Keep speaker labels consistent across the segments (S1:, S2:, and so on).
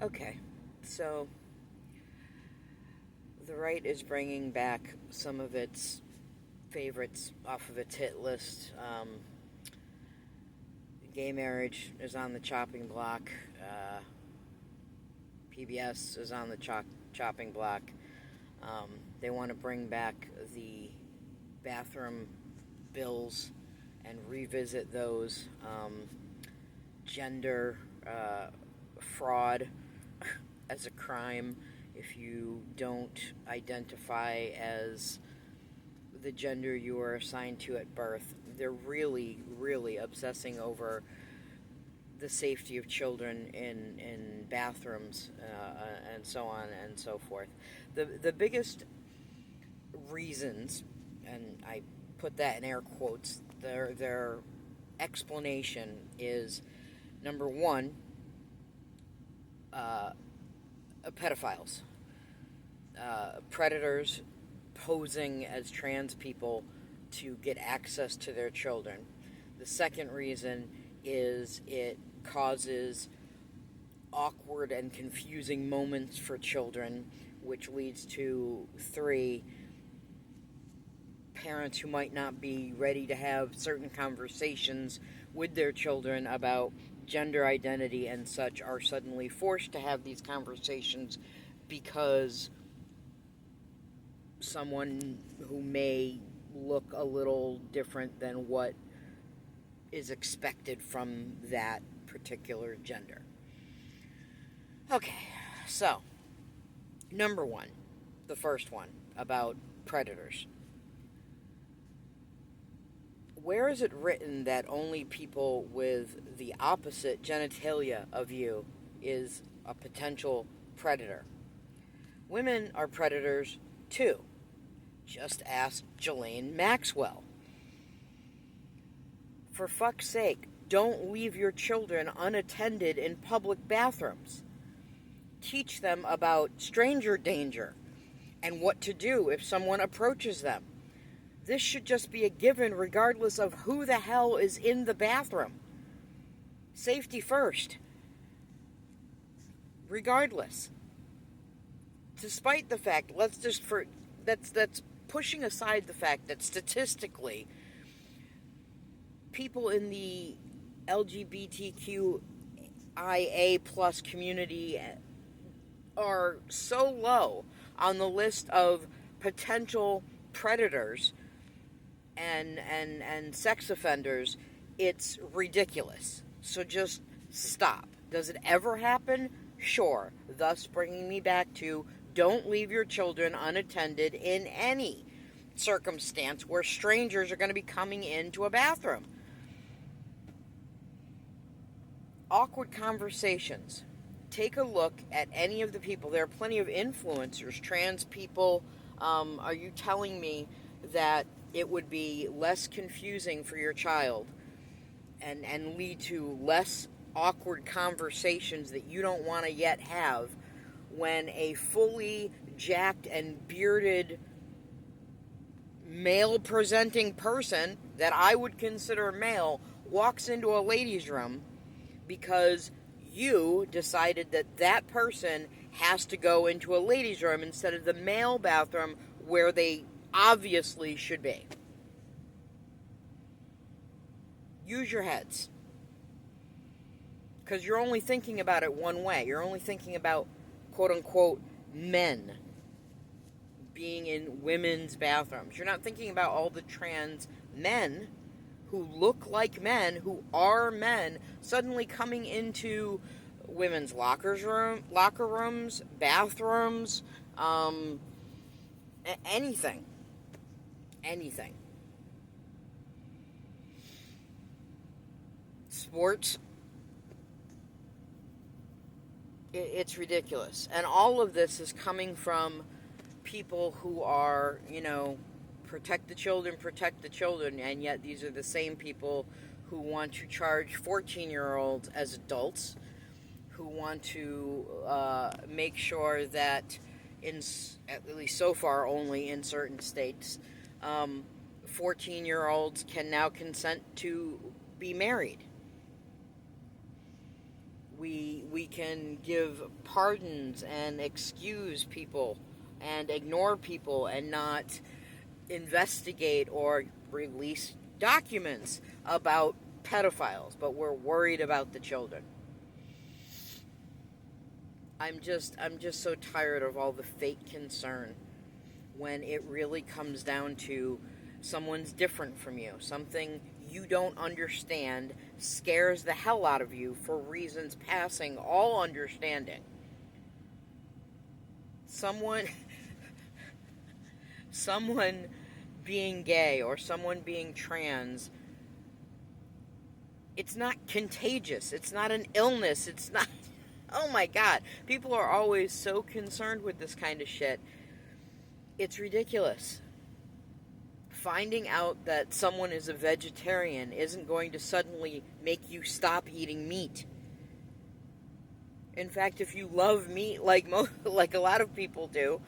S1: Okay, so the right is bringing back some of its favorites off of its hit list. Gay marriage is on the chopping block. PBS is on the chopping block. They want to bring back the bathroom bills and revisit those. Gender fraud as a crime if you don't identify as the gender you were assigned to at birth. They're really, really obsessing over the safety of children in bathrooms and so on and so forth. The biggest reasons, and I put that in air quotes, their explanation is number one, pedophiles, predators posing as trans people to get access to their children. The second reason is it causes awkward and confusing moments for children, which leads to three, parents who might not be ready to have certain conversations with their children about gender identity and such are suddenly forced to have these conversations because someone who may look a little different than what is expected from that particular gender. Okay, so number one, the first one about predators. Where is it written that only people with the opposite genitalia of you is a potential predator? Women are predators too. Just ask Ghislaine Maxwell. For fuck's sake, don't leave your children unattended in public bathrooms. Teach them about stranger danger and what to do if someone approaches them. This should just be a given regardless of who the hell is in the bathroom. Safety first. Regardless. Despite the fact, that's pushing aside the fact that statistically people in the LGBTQIA plus community are so low on the list of potential predators and sex offenders, it's ridiculous. So just stop. Does it ever happen? Sure. Thus bringing me back to don't leave your children unattended in any circumstance where strangers are going to be coming into a bathroom. Awkward conversations. Take a look at any of the people. There are plenty of influencers, trans people. Are you telling me that it would be less confusing for your child and lead to less awkward conversations that you don't want to yet have when a fully jacked and bearded male-presenting person that I would consider male walks into a ladies' room because you decided that that person has to go into a ladies' room instead of the male bathroom where they obviously should be. Use your heads. Because you're only thinking about it one way. You're only thinking about, quote-unquote, men being in women's bathrooms. You're not thinking about all the trans men who look like men, who are men, suddenly coming into women's locker rooms, bathrooms, anything. Anything. Sports. It's ridiculous. And all of this is coming from people who are, protect the children, and yet these are the same people who want to charge 14-year-olds as adults, who want to make sure that, at least so far only in certain states, 14-year-olds can now consent to be married. we can give pardons and excuse people and ignore people and not investigate or release documents about pedophiles, but we're worried about the children. I'm just so tired of all the fake concern when it really comes down to someone's different from you. Something you don't understand scares the hell out of you for reasons passing all understanding. Someone being gay or someone being trans, it's not contagious. It's not an illness. It's not... Oh my God. People are always so concerned with this kind of shit. It's ridiculous. Finding out that someone is a vegetarian isn't going to suddenly make you stop eating meat. In fact, if you love meat like a lot of people do,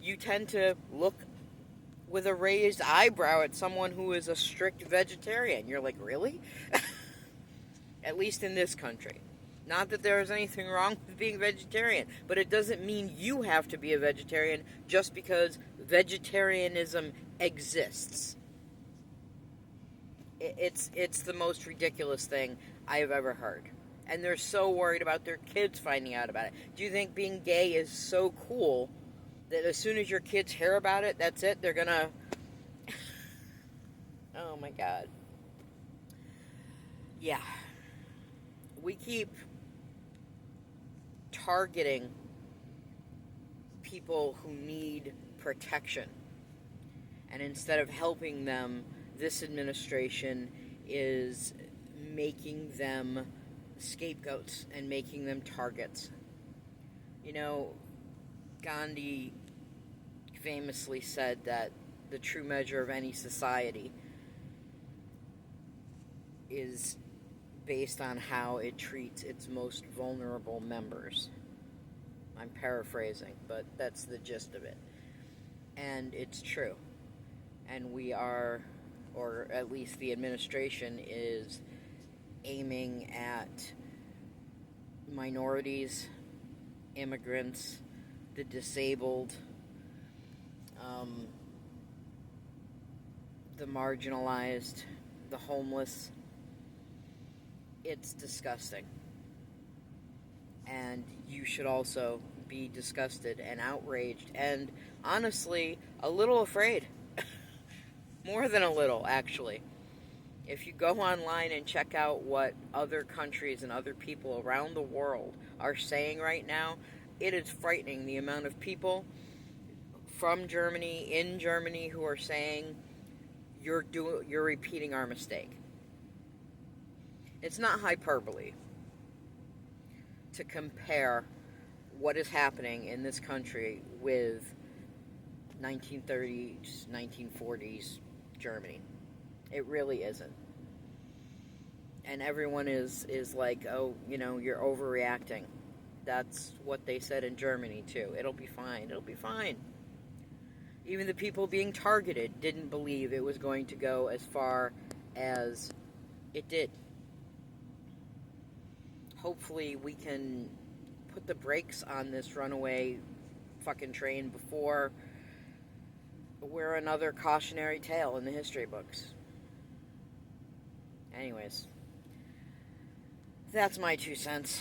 S1: you tend to look with a raised eyebrow at someone who is a strict vegetarian. You're like, really? At least in this country. Not that there is anything wrong with being vegetarian, but it doesn't mean you have to be a vegetarian just because vegetarianism exists. It's the most ridiculous thing I have ever heard. And they're so worried about their kids finding out about it. Do you think being gay is so cool that as soon as your kids hear about it, that's it? They're gonna... Oh my God. Yeah. We keep targeting people who need protection. And instead of helping them, this administration is making them scapegoats and making them targets. You know, Gandhi famously said that the true measure of any society is based on how it treats its most vulnerable members. I'm paraphrasing, but that's the gist of it. And it's true. And we are, or at least the administration is aiming at minorities, immigrants, the disabled, the marginalized, the homeless. It's disgusting. And you should also be disgusted and outraged and honestly a little afraid. More than a little, actually. If you go online and check out what other countries and other people around the world are saying right now, it is frightening the amount of people from Germany, in Germany, who are saying you're repeating our mistake. It's not hyperbole to compare what is happening in this country with 1930s, 1940s Germany. It really isn't. And everyone is like, oh, you know, you're overreacting. That's what they said in Germany, too. It'll be fine. It'll be fine. Even the people being targeted didn't believe it was going to go as far as it did. Hopefully we can put the brakes on this runaway fucking train before we're another cautionary tale in the history books. Anyways, that's my 2 cents.